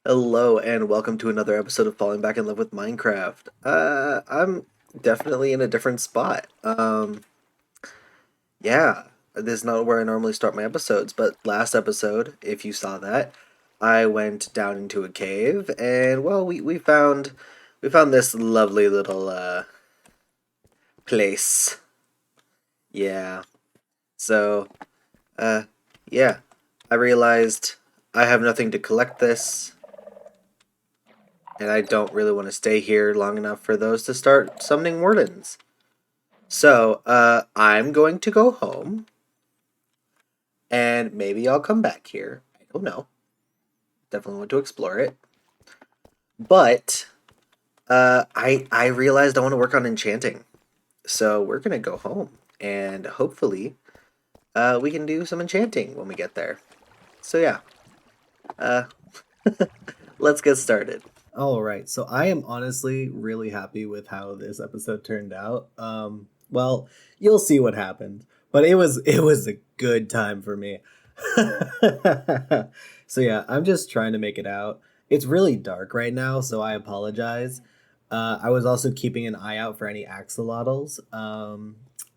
Hello and welcome to another episode of Falling Back in Love with Minecraft. I'm definitely in a different spot. Yeah, this is not where I normally start my episodes, but last episode, if you saw that, I went down into a cave and well, we found this lovely little place. Yeah. So, uh yeah, I realized I have nothing to collect this and I don't really want to stay here long enough for those to start summoning wardens. So, I'm going to go home, and maybe I'll come back here. I don't know. Definitely want to explore it. But, I realized I want to work on enchanting. So we're gonna go home, and hopefully, we can do some enchanting when we get there. So yeah, uh, let's get started. All right. So I am honestly really happy with how this episode turned out. Well, you'll see what happened, but it was a good time for me. So yeah, I'm just trying to make it out. It's really dark right now, so I apologize. I was also keeping an eye out for any axolotls.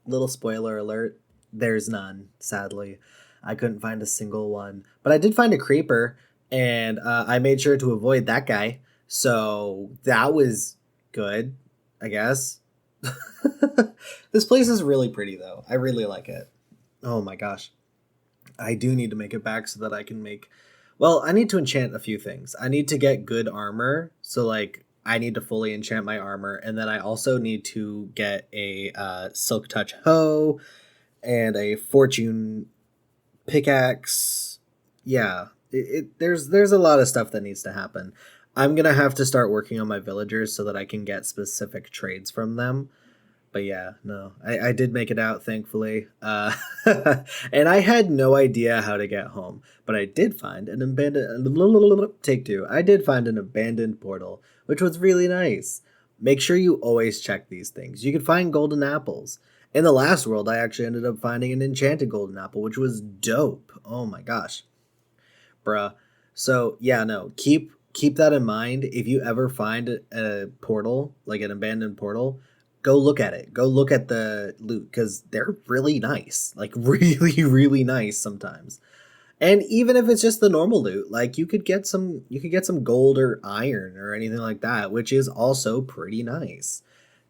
Little spoiler alert, there's none, sadly. I couldn't find a single one, but I did find a creeper, and I made sure to avoid that guy. So that was good, I guess. This place is really pretty, though. I really like it. Oh my gosh. I do need to make it back so that I can make. Well, I need to enchant a few things. I need to get good armor. So, like, I need to fully enchant my armor. And then I also need to get a Silk Touch hoe and a Fortune pickaxe. Yeah, there's a lot of stuff that needs to happen. I'm gonna have to start working on my villagers so that I can get specific trades from them. But yeah, no, I did make it out, thankfully. And I had no idea how to get home, but I did find an abandoned. Take two. I did find an abandoned portal, which was really nice. Make sure you always check these things. You could find golden apples. In the last world, I actually ended up finding an enchanted golden apple, which was dope. Oh my gosh, bruh. So yeah, no, keep that in mind. If you ever find a portal, like an abandoned portal, go look at it. Go look at the loot because they're really nice, like really nice sometimes. And even if it's just the normal loot, like you could get some gold or iron or anything like that, which is also pretty nice.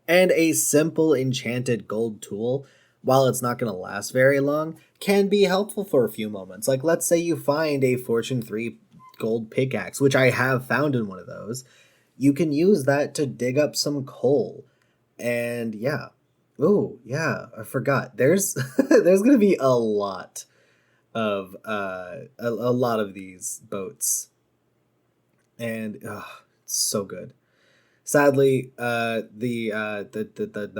And a simple enchanted gold tool, while it's not going to last very long, can be helpful for a few moments. Like, let's say you find a Fortune 3 gold pickaxe, which I have found in one of those. You can use that to dig up some coal. And yeah. Oh, yeah, I forgot. There's there's going to be a lot of these boats. And it's so good. Sadly, the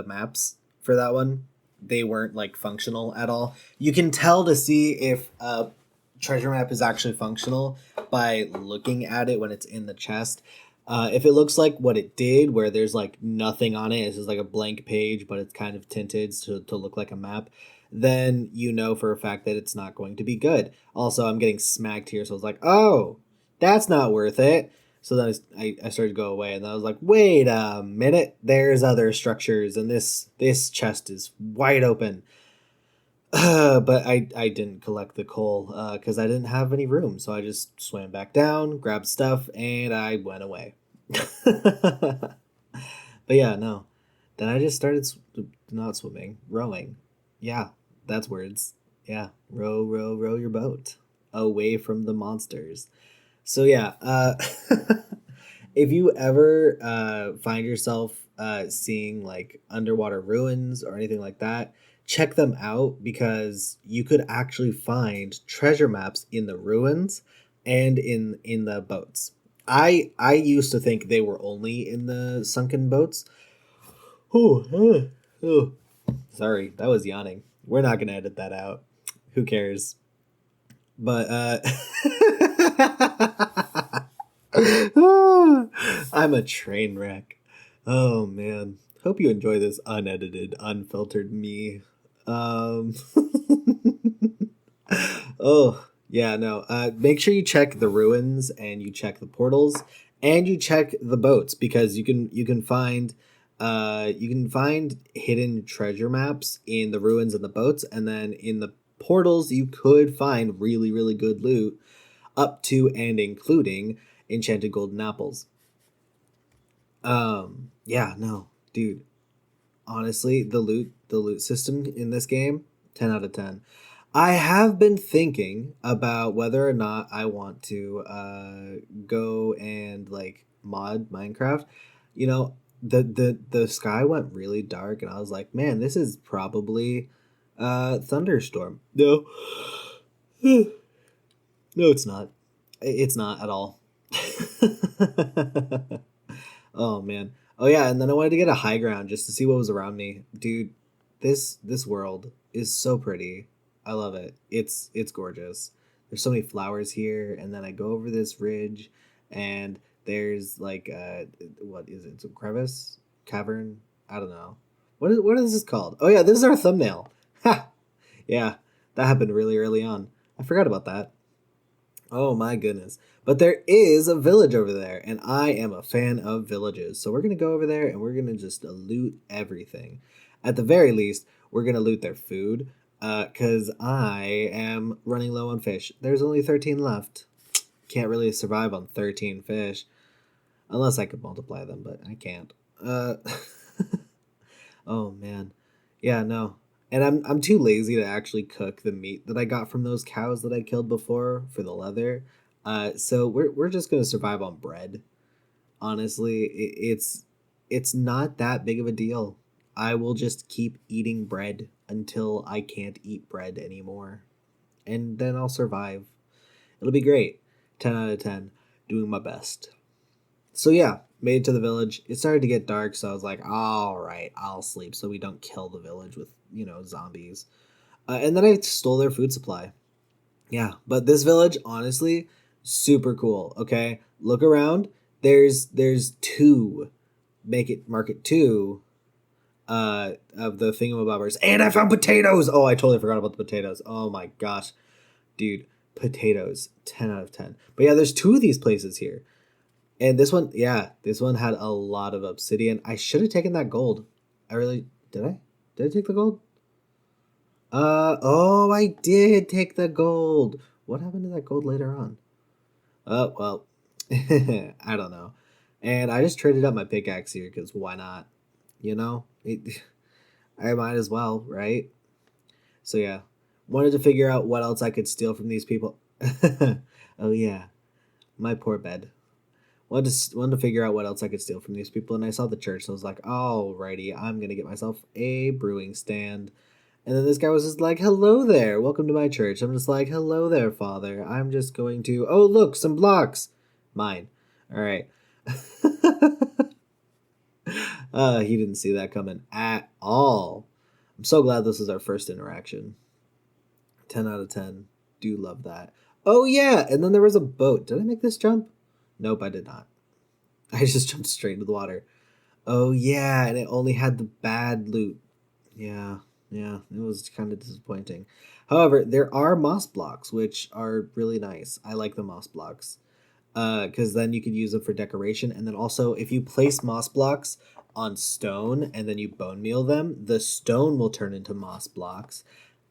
maps for that one, they weren't like functional at all. You can tell to see if a treasure map is actually functional by looking at it when it's in the chest. If it looks like what it did, where there's like nothing on it, it's just like a blank page, but it's kind of tinted to look like a map, then you know for a fact that it's not going to be good. Also, I'm getting smacked here, so it's like, oh, that's not worth it. So then I started to go away, and then I was like, wait a minute, there's other structures, and this chest is wide open. But I didn't collect the coal because I didn't have any room, so I just swam back down, grabbed stuff, and I went away. But yeah, no. Then I just started not swimming, rowing. Yeah, that's words. Yeah, row, row, row your boat away from the monsters. So yeah, if you ever find yourself seeing like underwater ruins or anything like that, check them out because you could actually find treasure maps in the ruins and in the boats. I used to think they were only in the sunken boats. Oh, oh, sorry, that was yawning. We're not gonna edit that out. Who cares? But I'm a train wreck. Oh man. Hope you enjoy this unedited, unfiltered me. Um Oh, Yeah, no. Make sure you check the ruins and you check the portals and you check the boats because you can find hidden treasure maps in the ruins and the boats, and then in the portals you could find really really good loot up to and including enchanted golden apples. Yeah, no, dude. Honestly, the loot system in this game, 10 out of 10. I have been thinking about whether or not I want to go and like mod Minecraft. You know, the sky went really dark and I was like, man, this is probably thunderstorm. No. No, it's not. It's not at all. Oh man. Oh yeah, and then I wanted to get a high ground just to see what was around me. Dude, this world is so pretty. I love it. It's gorgeous. There's so many flowers here, and then I go over this ridge and there's like what is it? It's a crevice? Cavern? I don't know. What is this called? Oh yeah, this is our thumbnail. Ha! Yeah, that happened really early on. I forgot about that. Oh my goodness. But there is a village over there, and I am a fan of villages. So we're going to go over there and we're going to just loot everything. At the very least, we're going to loot their food because I am running low on fish. There's only 13 left. Can't really survive on 13 fish unless I could multiply them, but I can't. Uh, oh man. Yeah, no. And I'm too lazy to actually cook the meat that I got from those cows that I killed before for the leather. So we're just gonna survive on bread. Honestly, it's not that big of a deal. I will just keep eating bread until I can't eat bread anymore, and then I'll survive. It'll be great. 10 out of 10. Doing my best. So yeah, made it to the village. It started to get dark, so I was like, all right, I'll sleep so we don't kill the village with, zombies. And then I stole their food supply. Yeah, but this village, honestly, super cool. Okay, look around. There's two, make it market two, of the thingamabobbers, and I found potatoes. Oh, I totally forgot about the potatoes. Oh my gosh, dude, potatoes, 10 out of 10. But yeah, there's two of these places here. And this one, yeah, this one had a lot of obsidian. I should have taken that gold. I really did. I did I take the gold? Oh, I did take the gold. What happened to that gold later on? Well, I don't know. And I just traded up my pickaxe here because why not? I might as well, right? So yeah, wanted to figure out what else I could steal from these people. Oh yeah, my poor bed. Wanted to figure out what else I could steal from these people, and I saw the church, so I was like, "Alrighty, I'm gonna get myself a brewing stand." And then this guy was just like, "Hello there, welcome to my church." I'm just like, "Hello there, Father. I'm just going to. Oh, look, some blocks, mine. All right." He didn't see that coming at all. I'm so glad this is our first interaction. 10 out of 10. Do love that. Oh yeah, and then there was a boat. Did I make this jump? Nope, I did not. I just jumped straight into the water. Oh yeah, and it only had the bad loot. Yeah, yeah, it was kind of disappointing. However, there are moss blocks, which are really nice. I like the moss blocks because then you could use them for decoration. And then also, if you place moss blocks on stone and then you bone meal them, the stone will turn into moss blocks,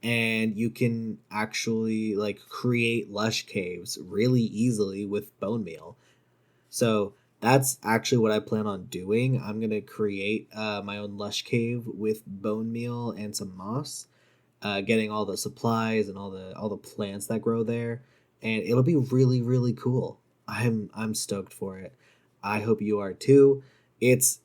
and you can actually like create lush caves really easily with bone meal. So that's actually what I plan on doing. I'm gonna create my own lush cave with bone meal and some moss, getting all the supplies and all the plants that grow there, and it'll be really really cool. I'm stoked for it. I hope you are too. It's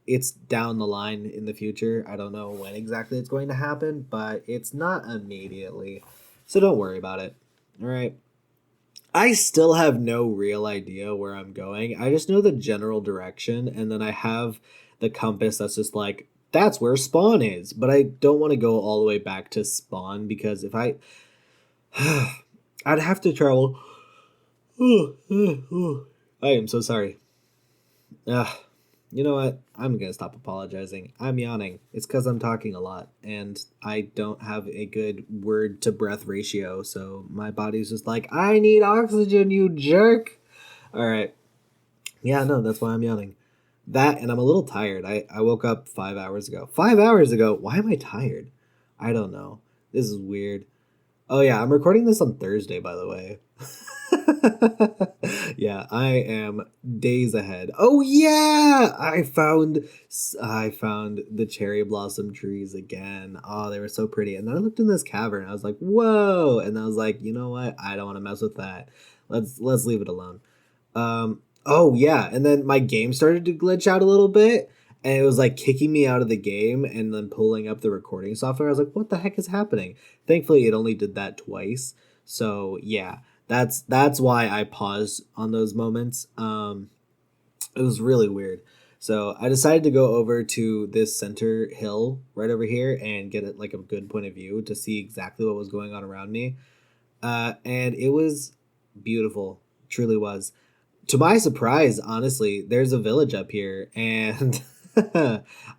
it's down the line in the future. I don't know when exactly it's going to happen, but it's not immediately. So don't worry about it. All right. I still have no real idea where I'm going. I just know the general direction, and then I have the compass that's just like, that's where spawn is. But I don't want to go all the way back to spawn because if I. I'd have to travel. I am so sorry. Ugh. You know what? I'm gonna stop apologizing. I'm yawning. It's because I'm talking a lot and I don't have a good word to breath ratio. So my body's just like, I need oxygen, you jerk. All right. Yeah, no, that's why I'm yawning. That and I'm a little tired. I woke up 5 hours ago. 5 hours ago? Why am I tired? I don't know. This is weird. Oh, yeah, I'm recording this on Thursday, by the way. Yeah, I am days ahead. Oh yeah, I found the cherry blossom trees again. Oh, they were so pretty. And then I looked in this cavern. I was like, "Whoa." And I was like, "You know what? I don't want to mess with that. Let's leave it alone." Oh yeah, and then my game started to glitch out a little bit and it was like kicking me out of the game and then pulling up the recording software. I was like, "What the heck is happening?" Thankfully, it only did that twice. So, yeah, that's why I paused on those moments. It was really weird. So I decided to go over to this center hill right over here and get it like a good point of view to see exactly what was going on around me. And it was beautiful, truly was. To my surprise, honestly, there's a village up here, and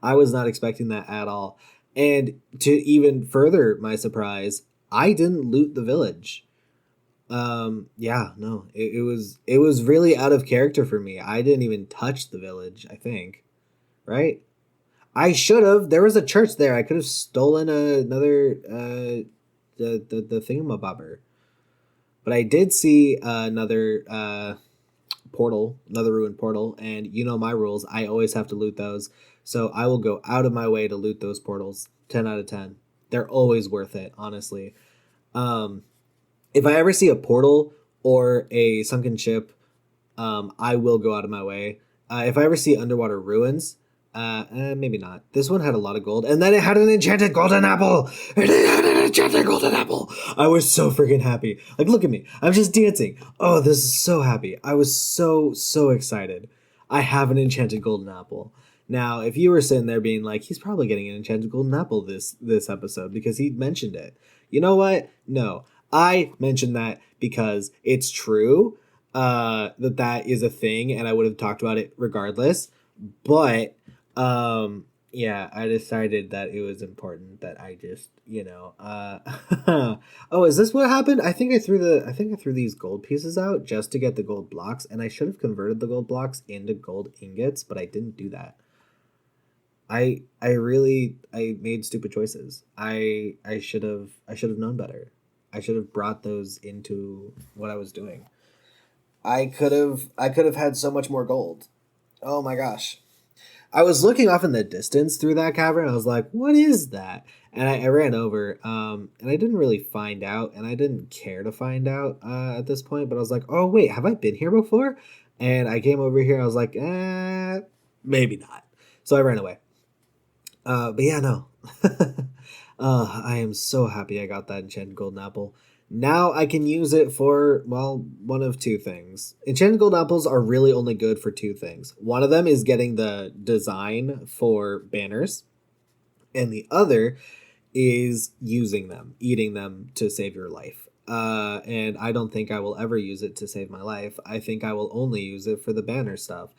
I was not expecting that at all. And to even further my surprise, I didn't loot the village. Yeah, no, it was really out of character for me. I didn't even touch the village, I think, right? I should have. There was a church there. I could have stolen another the thingamabobber. But I did see another portal, another ruined portal, and you know my rules. I always have to loot those. So I will go out of my way to loot those portals. 10 out of 10. They're always worth it, honestly. Um if I ever see a portal or a sunken ship, I will go out of my way. If I ever see underwater ruins, maybe not. This one had a lot of gold, and then it had an enchanted golden apple. It had an enchanted golden apple. I was so freaking happy. Like, look at me. I'm just dancing. Oh, this is so happy. I was so excited. I have an enchanted golden apple. Now, if you were sitting there being like, he's probably getting an enchanted golden apple this episode because he mentioned it. You know what? No, I mentioned that because it's true that is a thing, and I would have talked about it regardless. But yeah, I decided that it was important that I just oh, is this what happened? I think I threw these gold pieces out just to get the gold blocks, and I should have converted the gold blocks into gold ingots, but I didn't do that. I made stupid choices. I should have known better. I should have brought those into what I was doing. I could have had so much more gold. Oh my gosh. I was looking off in the distance through that cavern. I was like, "What is that?" And I ran over, and I didn't really find out, and I didn't care to find out at this point. But I was like, "Oh wait, have I been here before?" And I came over here. I was like, maybe not." So I ran away. But yeah, no. I am so happy I got that enchanted golden apple. Now I can use it for, well, one of two things. Enchanted gold apples are really only good for two things. One of them is getting the design for banners, and the other is using them, eating them to save your life. And I don't think I will ever use it to save my life. I think I will only use it for the banner stuff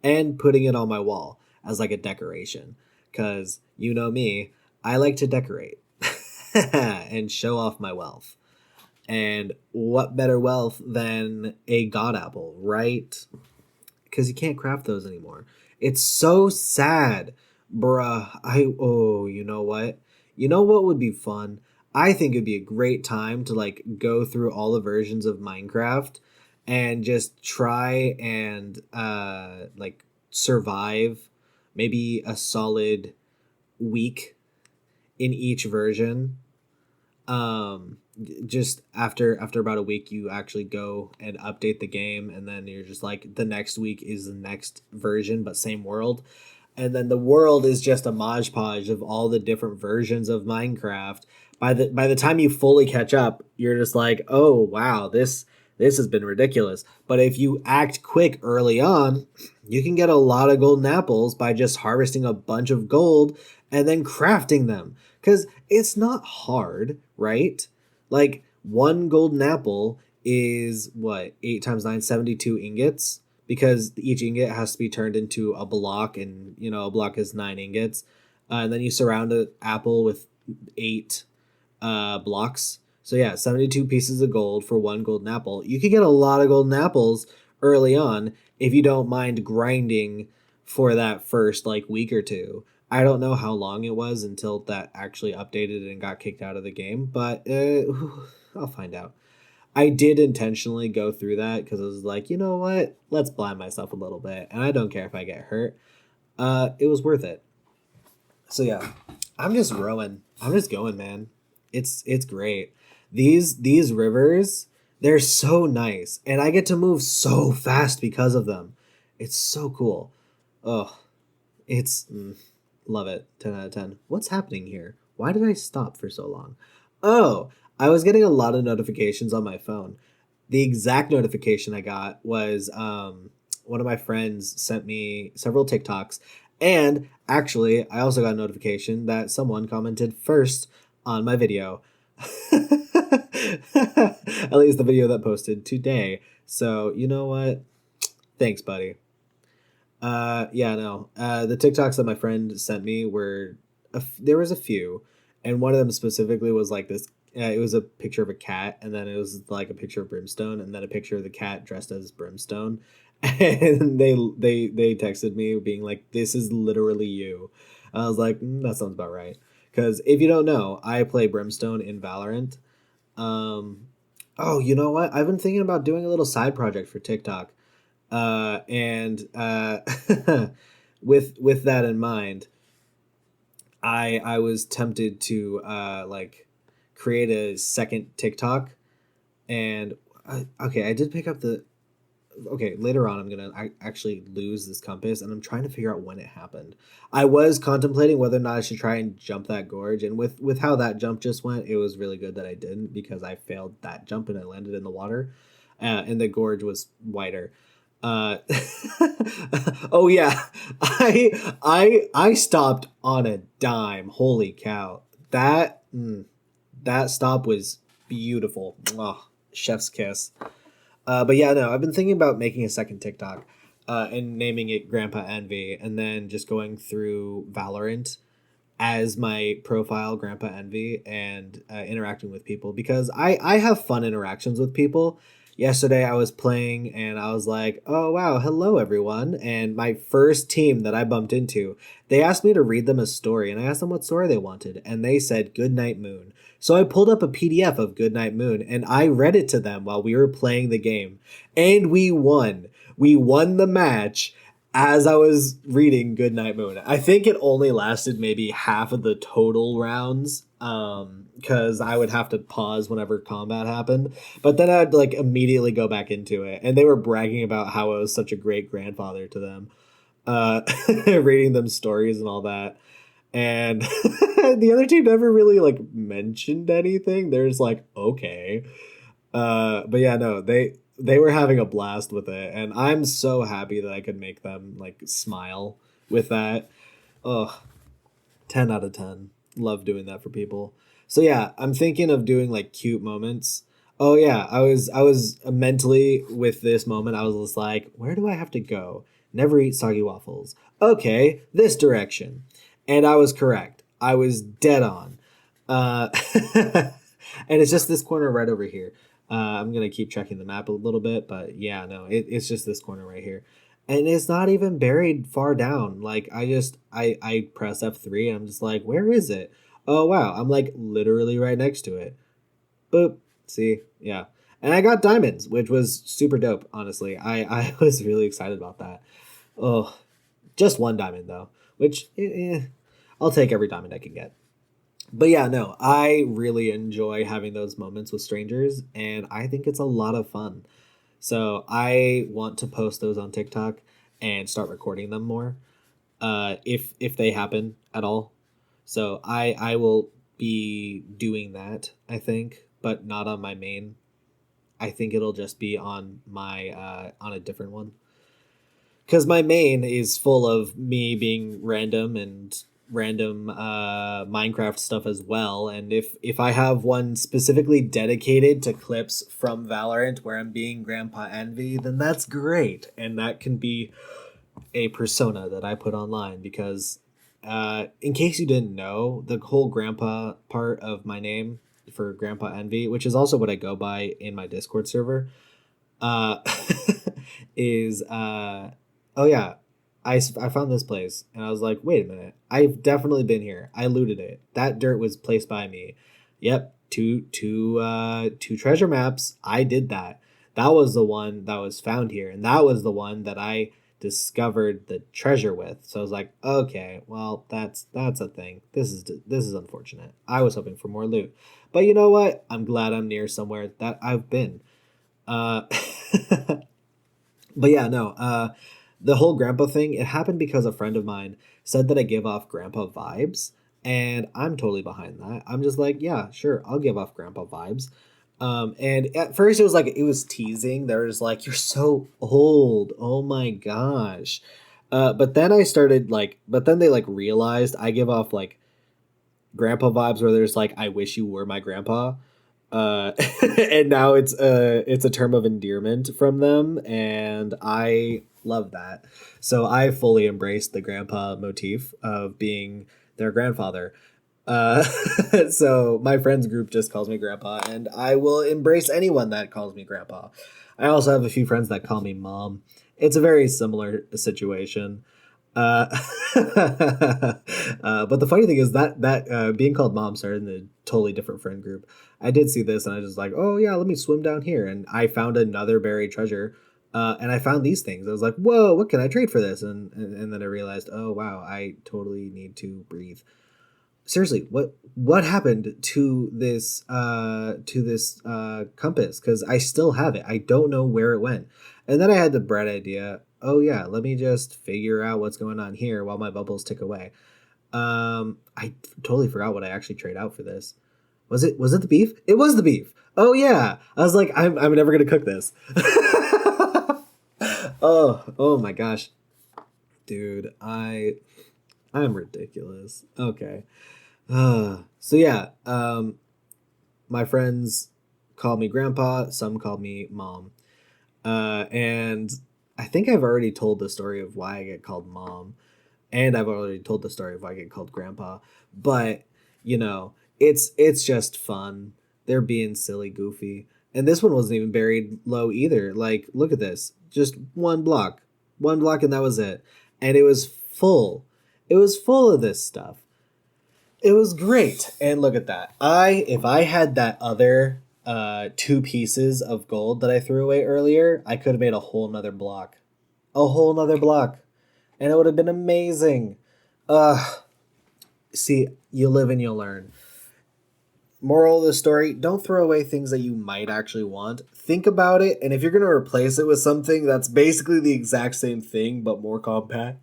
and putting it on my wall as like a decoration. Because you know me, I like to decorate and show off my wealth. And what better wealth than a god apple, right? Because you can't craft those anymore. It's so sad, bruh. You know what? You know what would be fun? I think it'd be a great time to like go through all the versions of Minecraft and just try and like survive maybe a solid week in each version. Just after about a week you actually go and update the game, and then you're just like, the next week is the next version but same world, and then the world is just a modge podge of all the different versions of Minecraft. By the time you fully catch up, you're just like, oh wow, this has been ridiculous. But if you act quick early on, you can get a lot of golden apples by just harvesting a bunch of gold and then crafting them. Because it's not hard, right? Like, one golden apple is what, 8 times 9, 72 ingots? because each ingot has to be turned into a block, and a block is 9 ingots. And then you surround an apple with 8 blocks. So yeah, 72 pieces of gold for one golden apple. You could get a lot of golden apples early on if you don't mind grinding for that first like week or two. I don't know how long it was until that actually updated and got kicked out of the game, but I'll find out. I did intentionally go through that because I was like, you know what? Let's blind myself a little bit, and I don't care if I get hurt. It was worth it. So yeah, I'm just rowing. I'm just going, man. It's great. These rivers, they're so nice, and I get to move so fast because of them. It's so cool. Oh, it's love it. 10 out of 10. What's happening here? Why did I stop for so long? Oh, I was getting a lot of notifications on my phone. The exact notification I got was one of my friends sent me several TikToks, and actually, I also got a notification that someone commented first on my video. At least the video that posted today. So, you know what? Thanks, buddy. Yeah, no. The TikToks that my friend sent me were there was a few, and one of them specifically was like this. It was a picture of a cat, and then it was like a picture of Brimstone, and then a picture of the cat dressed as Brimstone, and they texted me being like, "This is literally you." I was like, "That sounds about right." Because if you don't know, I play Brimstone in Valorant. Um, oh, you know what? I've been thinking about doing a little side project for TikTok, and with that in mind, I was tempted to like create a second TikTok, and okay, I did pick up the okay, later on I'm gonna actually lose this compass, and I'm trying to figure out when it happened. I was contemplating whether or not I should try and jump that gorge, and with how that jump just went, it was really good that I didn't, because I failed that jump and I landed in the water, and the gorge was wider. uh oh yeah, I stopped on a dime. Holy cow, that stop was beautiful. Oh, chef's kiss. But yeah, no, I've been thinking about making a second TikTok, and naming it Grandpa Envy, and then just going through Valorant as my profile, Grandpa Envy, and interacting with people, because I have fun interactions with people. Yesterday I was playing and I was like, oh wow, hello everyone. And my first team that I bumped into, they asked me to read them a story, and I asked them what story they wanted, and they said Goodnight Moon. So I pulled up a PDF of Goodnight Moon and I read it to them while we were playing the game. And we won. We won the match as I was reading Goodnight Moon. I think it only lasted maybe half of the total rounds, because I would have to pause whenever combat happened. But then I'd like immediately go back into it, and they were bragging about how I was such a great grandfather to them, uh, reading them stories and all that. And the other team never really like mentioned anything. They're just like, okay. But yeah, no, they were having a blast with it, and I'm so happy that I could make them like smile with that. Oh, 10 out of 10. Love doing that for people. So yeah, I'm thinking of doing like cute moments. Oh yeah, I was mentally with this moment. I was just like, where do I have to go? Never eat soggy waffles. Okay, this direction. And I was correct. I was dead on. Uh, and it's just this corner right over here. I'm gonna keep checking the map a little bit, but yeah, no, it's just this corner right here, and it's not even buried far down. Like I press F3 and I'm just like, where is it? Oh wow, I'm like literally right next to it. Boop. See, yeah, and I got diamonds, which was super dope. Honestly, I was really excited about that. Oh, just one diamond though, which I'll take every diamond I can get. But yeah, no, I really enjoy having those moments with strangers, and I think it's a lot of fun. So I want to post those on TikTok and start recording them more, if they happen at all. So I will be doing that, I think, but not on my main. I think it'll just be on my on a different one, because my main is full of me being random and random Minecraft stuff as well. And if I have one specifically dedicated to clips from Valorant where I'm being Grandpa Envy, then that's great. And that can be a persona that I put online because, in case you didn't know, the whole grandpa part of my name for Grandpa Envy, which is also what I go by in my Discord server, uh, is oh yeah, I found this place and I was like, wait a minute, I've definitely been here. I looted it. That dirt was placed by me. Yep, two treasure maps. I did that. That was the one that was found here, and that was the one that I discovered the treasure with. So I was like, okay, well, that's a thing. This is unfortunate. I was hoping for more loot, but you know what? I'm glad I'm near somewhere that I've been. Uh, but yeah, no. The whole grandpa thing, it happened because a friend of mine said that I give off grandpa vibes, and I'm totally behind that. I'm just like, yeah, sure, I'll give off grandpa vibes. And at first it was teasing. They were just like, "You're so old. Oh my gosh." But then I started like, but then they like realized I give off like grandpa vibes where there's like, "I wish you were my grandpa." Uh, and now it's a term of endearment from them, and I love that. So I fully embraced the grandpa motif of being their grandfather. Uh, so my friends group just calls me grandpa, and I will embrace anyone that calls me grandpa. I also have a few friends that call me mom. It's a very similar situation. Uh, but the funny thing is that being called mom started in a totally different friend group. I did see this, and I was just like, oh yeah, let me swim down here, and I found another buried treasure. And I found these things. I was like, whoa, what can I trade for this? And then I realized, oh wow, I totally need to breathe. Seriously, what happened to this compass? Because I still have it. I don't know where it went. And then I had the bright idea. Oh yeah, let me just figure out what's going on here while my bubbles tick away. I totally forgot what I actually trade out for this. Was it the beef? It was the beef. Oh yeah. I was like, I'm never gonna cook this. Oh my gosh, dude, I'm ridiculous. Okay. So yeah, my friends call me grandpa, some call me mom. And I think I've already told the story of why I get called mom, and I've already told the story of why I get called grandpa. But you know, it's just fun. They're being silly, goofy, and this one wasn't even buried low either. Like, look at this, just one block, and that was it. And it was full. It was full of this stuff. It was great. And look at that. If I had that other two pieces of gold that I threw away earlier, I could have made a whole nother block. A whole nother block. And it would have been amazing. See, you live and you'll learn. Moral of the story, don't throw away things that you might actually want. Think about it, and if you're going to replace it with something that's basically the exact same thing but more compact,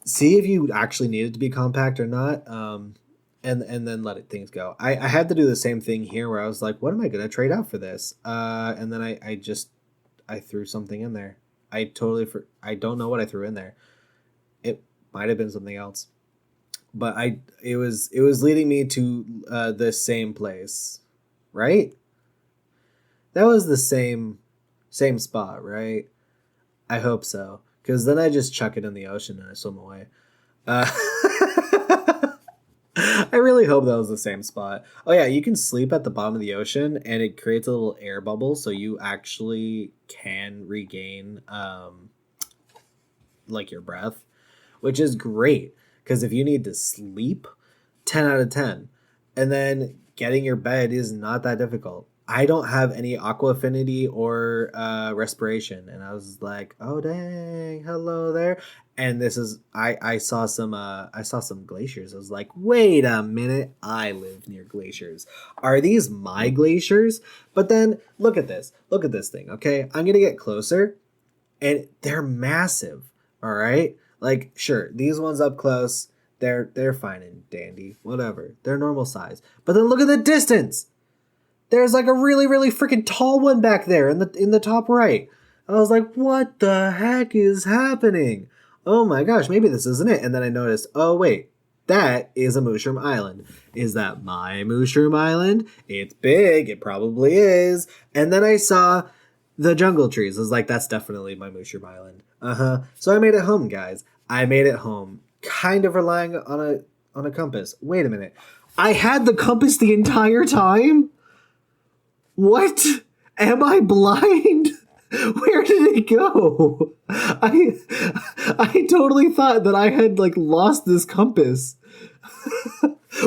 see if you actually need it to be compact or not, and then let things go. I had to do the same thing here where I was like, what am I gonna trade out for this? And then I threw something in there. I don't know what I threw in there. It might have been something else, but it was leading me to the same place, right? That was the same spot, right? I hope so. Because then I just chuck it in the ocean and I swim away. Uh, I really hope that was the same spot. Oh yeah, you can sleep at the bottom of the ocean and it creates a little air bubble, so you actually can regain like your breath, which is great. Because if you need to sleep, 10 out of 10. And then getting your bed is not that difficult. I don't have any aqua affinity or respiration, and I was like, "Oh dang, hello there." And this is I saw some glaciers. I was like, "Wait a minute, I live near glaciers. Are these my glaciers?" But then look at this thing. Okay, I'm gonna get closer, and they're massive. All right, like sure, these ones up close, they're fine and dandy, whatever. They're normal size. But then look at the distance. There's like a really, really freaking tall one back there in the top right. I was like, what the heck is happening? oh my gosh, maybe this isn't it. And then I noticed, oh wait, that is a mushroom island. Is that my mushroom island? It's big, it probably is. And then I saw the jungle trees. I was like, that's definitely my mushroom island. Uh-huh. So I made it home, guys. I made it home. Kind of relying on a compass. Wait a minute. I had the compass the entire time? What? Am I blind? Where did it go? I totally thought that I had like lost this compass.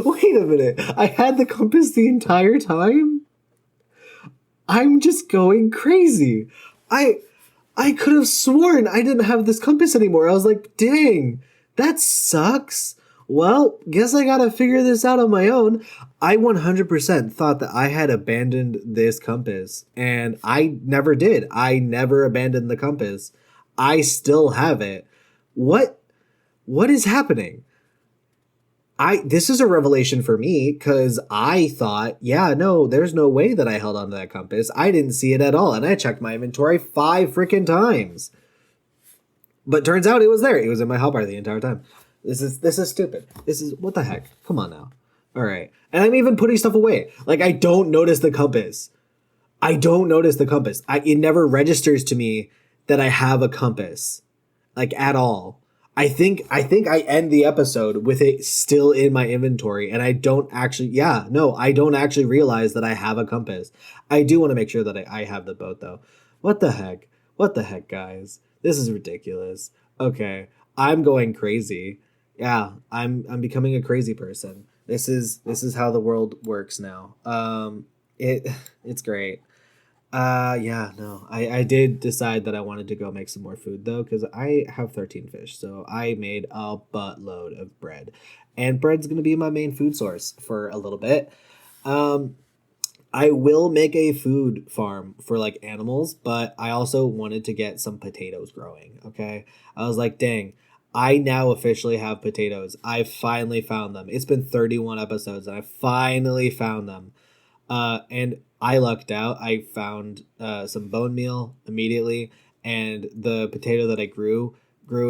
Wait a minute. I had the compass the entire time? I'm just going crazy. I I could have sworn I didn't have this compass anymore. I was like, dang, that sucks. Well, guess I gotta figure this out on my own. I 100% thought that I had abandoned this compass, and I never did. I never abandoned the compass. I still have it. What what is happening? I This is a revelation for me because I thought, yeah, no, there's no way that I held onto that compass. I didn't see it at all, and I checked my inventory 5 freaking times. But turns out it was there. It was in my hotbar the entire time. This is stupid. This is what the heck. Come on now. All right, and I'm even putting stuff away. Like I don't notice the compass. I don't notice the compass. It never registers to me that I have a compass, like at all. I think I end the episode with it still in my inventory, and I don't actually. Yeah, no, I don't actually realize that I have a compass. I do want to make sure that I have the boat though. What the heck? What the heck, guys? This is ridiculous. Okay, I'm going crazy. Yeah, I'm becoming a crazy person. This is how the world works now. It it's great. Yeah, no. I did decide that I wanted to go make some more food though, because I have 13 fish. So I made a buttload of bread. And bread's gonna be my main food source for a little bit. Um, I will make a food farm for like animals, but I also wanted to get some potatoes growing. Okay. I was like, dang, I now officially have potatoes. I finally found them. It's been 31 episodes and I finally found them. And I lucked out. I found some bone meal immediately, and the potato that I grew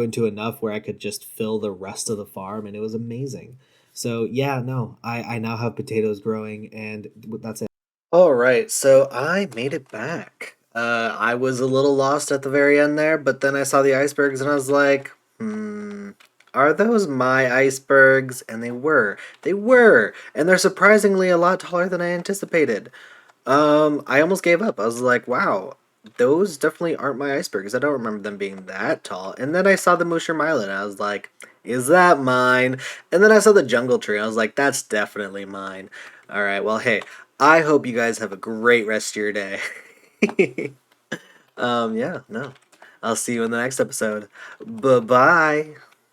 into enough where I could just fill the rest of the farm, and it was amazing. So yeah, no, I now have potatoes growing, and that's it. All right, so I made it back. I was a little lost at the very end there, but then I saw the icebergs and I was like, are those my icebergs? And they were. They were. And they're surprisingly a lot taller than I anticipated. I almost gave up. I was like, wow, those definitely aren't my icebergs. I don't remember them being that tall. And then I saw the Mushroom Island. And I was like, is that mine? And then I saw the jungle tree. I was like, that's definitely mine. All right. Well, hey, I hope you guys have a great rest of your day. Yeah, no. I'll see you in the next episode. Bye bye.